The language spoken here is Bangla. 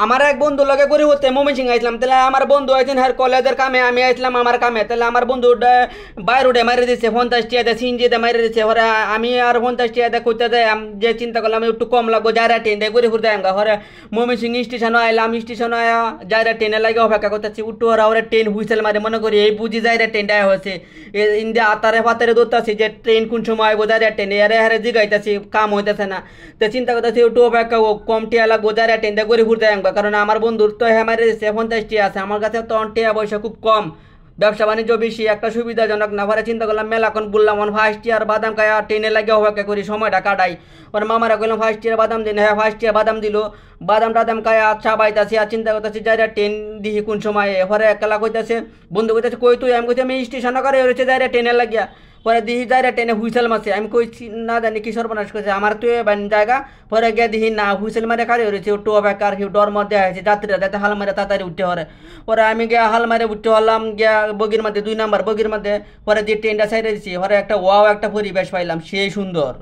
আমার এক বন্ধু লগে করি হতে ময়মনসিং আইছিলাম, তাহলে আমার বন্ধু আইছেন হ্যাঁ কলেজের কামে, আমি আইছিলাম আমার কামে, তাহলে আমার বন্ধু বাইরে উঠে মারি দিচ্ছে 50 টাকা সিনজিতে মারি দিচ্ছে। হরে আমি আর 50 টাকা কইতে দেয়, যে চিন্তা করলাম একটু কম লাগবো, যারা ট্রেন দেয় ঘুরে ঘুরতে আমগা। হরে ময়মনসিং স্টেশনে আইলাম, স্টেশনে আয়া যারা ট্রেনে লাগে অপেক্ষা করতেছি, উঠু ওরা ওরা ট্রেন হুইসেল মারে, মনে করি এই বুঝি যাইরা ট্রেনটা হয়েছে। ইন্ডিয়া আতারে ফাতারে দৌড়তাছি যে ট্রেন কোন সময় আইবো, যারা ট্রেনে এরে হারে জিগাইতেছি, কাম হইতেছে না। তো চিন্তা করতেছি একটু অপেক্ষা কম টিয়া লাগবো, যারা ট্রেনটা ঘুরে ঘুরতে আমগা। কারণ আমার বন্ধুর তো হ্যাঁ মারি দিচ্ছে 50 টাকা আছে, আমার কাছে তো টিয়া পয়সা খুব কম, ব্যবসা বাণিজ্য বেশি, একটা সুবিধাজনক না। পরে চিন্তা করলাম মেলাখন বললাম ফার্স্ট ইয়ার বাদাম খায়া ট্রেনে লাগে অপেক্ষা করি, সময়টা কাটাই। ওর মামারা কইলাম ফার্স্ট ইয়ার বাদাম দিন, হ্যাঁ ফার্স্ট ইয়ার বাদাম দিল, বাদাম টাদাম খায়া চা বাইতাছি আর চিন্তা করতেছি যাইরা ট্রেন দিহি কোন সময়। পরে একলা কইতাছে, বন্ধু কইতাছে কই তুই, আমি কইছি আমি স্টেশন করে রয়েছে যাইরা ট্রেনে লাগিয়া। পরে দিহি যাইরা ট্রেনে হুইসেল মারছে, আমি কইছি না জানি কি সর্বনাশ করছে আমার তুই জায়গা। পরে গিয়ে দিহি না হুইসেল মারে খাড়ি রয়েছে, একটু অপেক্ষা আর কি ডর মধ্যে আছে, যাত্রীরা যাতে হাল মারে তাড়াতাড়ি উঠতে হরে। পরে আমি গিয়া হাল মারে উঠতে হলাম গিয়া বগির মধ্যে 2 নাম্বার বগির মধ্যে। পরে যে ট্রেনটা সাইডে দিচ্ছি, পরে একটা ওয়াও একটা পরিবেশ পাইলাম, সেই সুন্দর।